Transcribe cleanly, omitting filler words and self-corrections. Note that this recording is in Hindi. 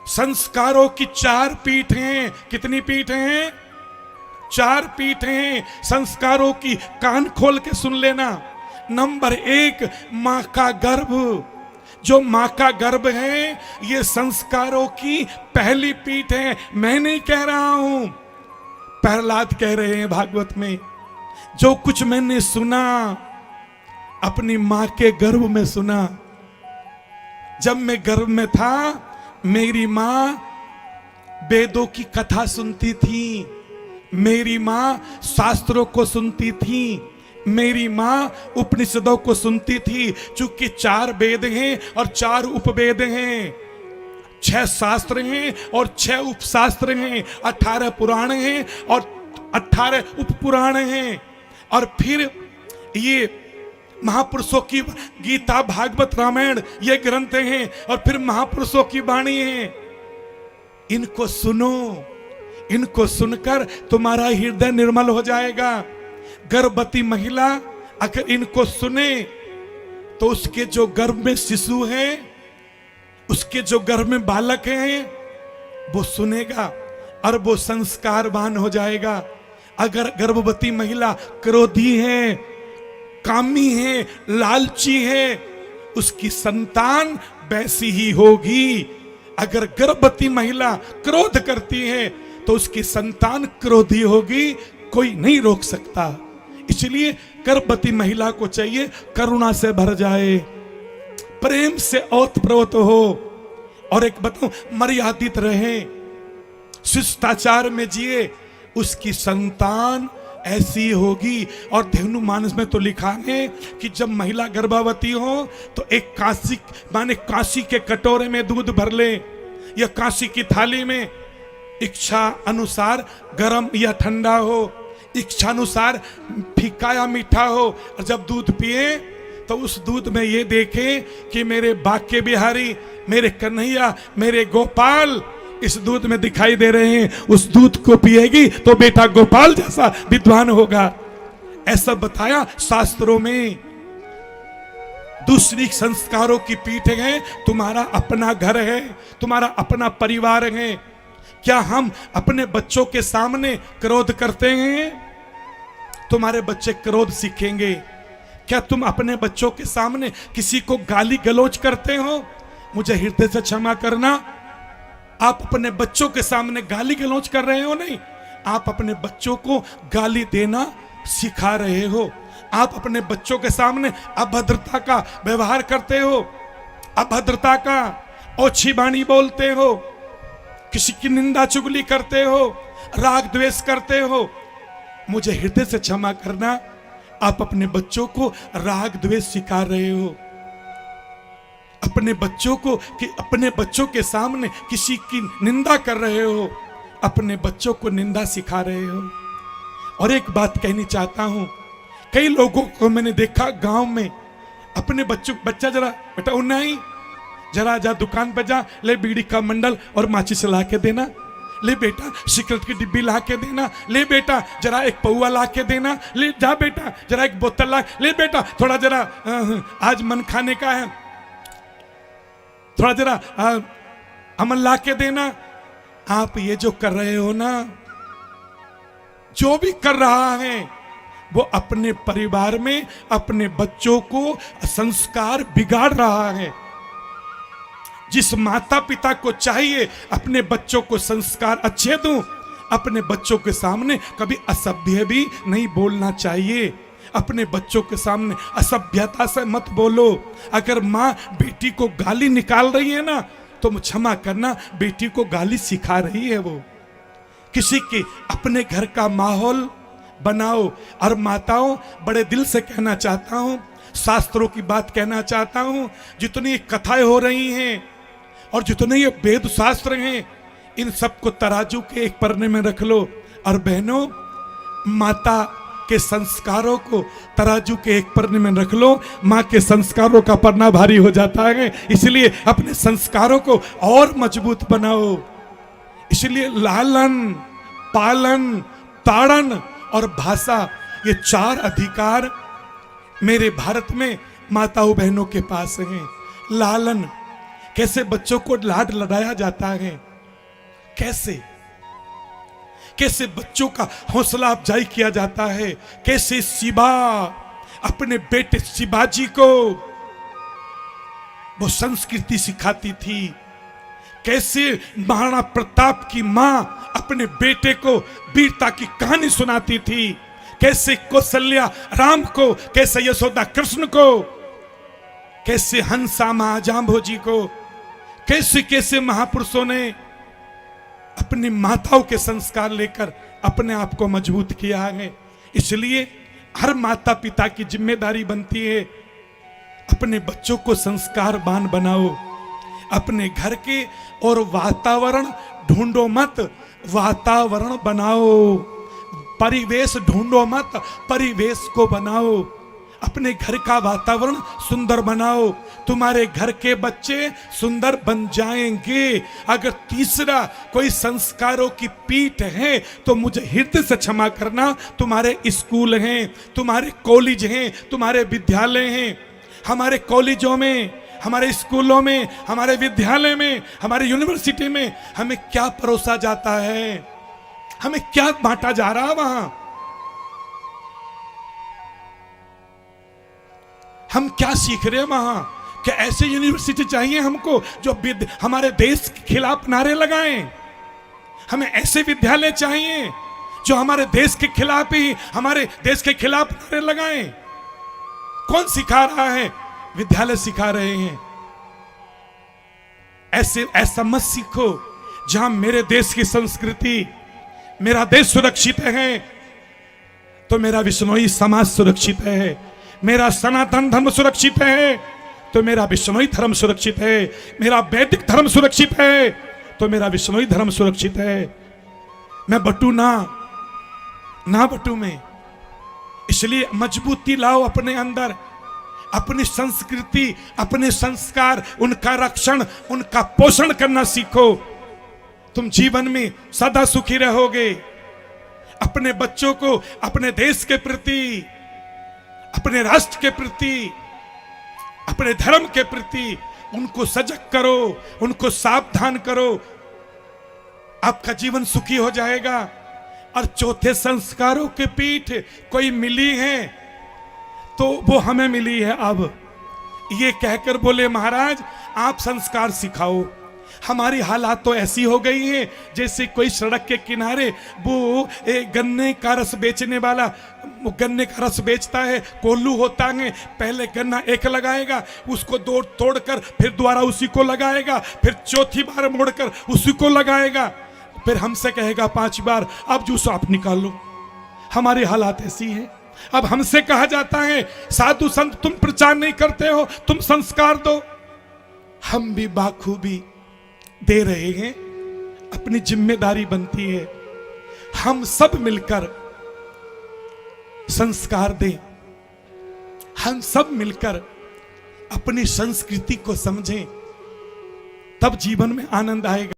संस्कारों की 4 पीठें। कितनी पीठें हैं? 4 पीठें संस्कारों की। कान खोल के सुन लेना। नंबर 1, मां का गर्भ। जो मां का गर्भ है ये संस्कारों की पहली पीठ है। मैं नहीं कह रहा हूं, प्रहलाद कह रहे हैं भागवत में। जो कुछ मैंने सुना अपनी मां के गर्भ में सुना। जब मैं गर्भ में था मेरी मां वेदों की कथा सुनती थी, मेरी मां शास्त्रों को सुनती थी, मेरी मां उपनिषदों को सुनती थी। चूंकि 4 वेद हैं और 4 उपवेद हैं, 6 शास्त्र हैं और 6 उपशास्त्र हैं, 18 पुराण हैं और 18 उपपुराण हैं। और फिर ये महापुरुषों की गीता, भागवत, रामायण ये ग्रंथ हैं और फिर महापुरुषों की वाणी है। इनको सुनो, इनको सुनकर तुम्हारा हृदय निर्मल हो जाएगा। गर्भवती महिला अगर इनको सुने तो उसके जो गर्भ में शिशु है, उसके जो गर्भ में बालक है, वो सुनेगा और वो संस्कारवान हो जाएगा। अगर गर्भवती महिला क्रोधी है, कामी है, लालची है, उसकी संतान वैसी ही होगी। अगर गर्भवती महिला क्रोध करती है तो उसकी संतान क्रोधी होगी, कोई नहीं रोक सकता। इसलिए गर्भवती महिला को चाहिए करुणा से भर जाए, प्रेम से ओतप्रोत हो, और एक बताऊं, मर्यादित रहे, शिष्टाचार में जिए, उसकी संतान ऐसी होगी। और धेनु मानस में तो लिखा है कि जब महिला गर्भवती हो तो एक कांसी माने कांसी के कटोरे में दूध भर ले या कांसी की थाली में, इच्छा अनुसार गर्म या ठंडा हो, इच्छा अनुसार फीका या मीठा हो। और जब दूध पिए तो उस दूध में ये देखे कि मेरे बाके बिहारी, मेरे कन्हैया, मेरे गोपाल इस दूध में दिखाई दे रहे हैं। उस दूध को पिएगी तो बेटा गोपाल जैसा विद्वान होगा, ऐसा बताया शास्त्रों में। दूसरी संस्कारों की पीठ है, तुम्हारा अपना घर है, तुम्हारा अपना परिवार है। क्या हम अपने बच्चों के सामने क्रोध करते हैं? तुम्हारे बच्चे क्रोध सीखेंगे। क्या तुम अपने बच्चों के सामने किसी को गाली गलौज करते हो? मुझे हृदय से क्षमा करना, आप अपने बच्चों के सामने गाली गलौज कर रहे हो नहीं, आप अपने बच्चों को गाली देना सिखा रहे हो। आप अपने बच्चों के सामने अभद्रता का व्यवहार करते हो, अभद्रता का ओछी वाणी बोलते हो, किसी की निंदा चुगली करते हो, राग द्वेष करते हो। मुझे हृदय से क्षमा करना, आप अपने बच्चों को राग द्वेष सिखा रहे हो। अपने बच्चों को कि अपने बच्चों के सामने किसी की निंदा कर रहे हो, अपने बच्चों को निंदा सिखा रहे हो। और एक बात कहनी चाहता हूं, कई लोगों को मैंने देखा गांव में, अपने बच्चों, बच्चा जरा बेटा उन्नाई, जरा जा दुकान पर जा, ले बीड़ी का मंडल और माचिस ला के देना, ले बेटा सिगरेट की डिब्बी ला के देना, ले बेटा जरा एक पौआ ला के देना, ले जा बेटा जरा एक बोतल ला, ले बेटा थोड़ा जरा आज मन खाने का है, थोड़ा जरा अमन ला के देना। आप ये जो कर रहे हो ना, जो भी कर रहा है वो अपने परिवार में अपने बच्चों को संस्कार बिगाड़ रहा है। जिस माता पिता को चाहिए अपने बच्चों को संस्कार अच्छे दूं, अपने बच्चों के सामने कभी असभ्य भी नहीं बोलना चाहिए। अपने बच्चों के सामने असभ्यता से मत बोलो। अगर माँ बेटी को गाली निकाल रही है ना, तो क्षमा करना, बेटी को गाली सिखा रही है वो। किसी के अपने घर का माहौल बनाओ। और माताओं, बड़े दिल से कहना चाहता हूं, शास्त्रों की बात कहना चाहता हूं, जितनी कथाएं हो रही हैं और जितने ये वेद शास्त्र हैं, इन सबको तराजू के एक पन्ने में रख लो। और बहनों, माता के संस्कारों को तराजू के एक पन्ने में रख लो, माँ के संस्कारों का पन्ना भारी हो जाता है। इसलिए अपने संस्कारों को और मजबूत बनाओ। इसलिए लालन, पालन, ताड़न और भाषा, ये 4 अधिकार मेरे भारत में माताओं बहनों के पास हैं। लालन, कैसे बच्चों को लाड लड़ाया जाता है, कैसे कैसे बच्चों का हौसला अफजाई किया जाता है, कैसे शिवा अपने बेटे शिवाजी को वो संस्कृति सिखाती थी, कैसे महाराणा प्रताप की मां अपने बेटे को वीरता की कहानी सुनाती थी, कैसे कौशल्या राम को, कैसे यशोदा कृष्ण को, कैसे हंसा मां जांबोजी को, कैसे कैसे महापुरुषों ने अपनी माताओं के संस्कार लेकर अपने आप को मजबूत किया है। इसलिए हर माता पिता की जिम्मेदारी बनती है, अपने बच्चों को संस्कारवान बनाओ। अपने घर के और वातावरण ढूंढो मत, वातावरण बनाओ। परिवेश ढूंढो मत, परिवेश को बनाओ। अपने घर का वातावरण सुंदर बनाओ, तुम्हारे घर के बच्चे सुंदर बन जाएंगे। अगर तीसरा कोई संस्कारों की पीठ है तो मुझे हृदय से क्षमा करना, तुम्हारे स्कूल हैं, तुम्हारे कॉलेज हैं, तुम्हारे विद्यालय हैं। हमारे कॉलेजों में, हमारे स्कूलों में, हमारे विद्यालय में, हमारे यूनिवर्सिटी में हमें क्या परोसा जाता है, हमें क्या बांटा जा रहा है वहां, हम क्या सीख रहे हैं वहां? क्या ऐसे यूनिवर्सिटी चाहिए हमको जो हमारे देश के खिलाफ नारे लगाएं? हमें ऐसे विद्यालय चाहिए जो हमारे देश के खिलाफ ही, हमारे देश के खिलाफ नारे लगाएं? कौन सिखा रहा है? विद्यालय सिखा रहे हैं। ऐसा मत सीखो जहां मेरे देश की संस्कृति, मेरा देश सुरक्षित है तो मेरा विश्नोई समाज सुरक्षित है, मेरा सनातन धर्म सुरक्षित है तो मेरा विश्नोई धर्म सुरक्षित है, मेरा वैदिक धर्म सुरक्षित है तो मेरा विश्नोई धर्म सुरक्षित है। मैं बटू ना बटू में। इसलिए मजबूती लाओ अपने अंदर, अपनी संस्कृति, अपने संस्कार, उनका रक्षण, उनका पोषण करना सीखो। तुम जीवन में सदा सुखी रहोगे। अपने बच्चों को अपने देश के प्रति, अपने राष्ट्र के प्रति, अपने धर्म के प्रति उनको सजग करो, उनको सावधान करो। आपका जीवन सुखी हो जाएगा। और चौथे संस्कारों के पीठ कोई मिली है तो वो हमें मिली है। अब ये कहकर बोले महाराज आप संस्कार सिखाओ। हमारी हालात तो ऐसी हो गई है जैसे कोई सड़क के किनारे वो गन्ने का रस बेचने वाला गन्ने का रस बेचता है, कोल्लू होता है, पहले गन्ना एक लगाएगा, उसको तोड़कर फिर दोबारा उसी को लगाएगा, फिर चौथी बार मोड़कर उसी को लगाएगा, फिर हमसे कहेगा 5 बार अब जूस आप निकाल लो। हमारी हालात ऐसी है। अब हमसे कहा जाता है साधु संत तुम प्रचार नहीं करते हो, तुम संस्कार दो। हम भी बाखूबी दे रहे हैं, अपनी जिम्मेदारी बनती है हम सब मिलकर संस्कार दें, हम सब मिलकर अपनी संस्कृति को समझें, तब जीवन में आनंद आएगा।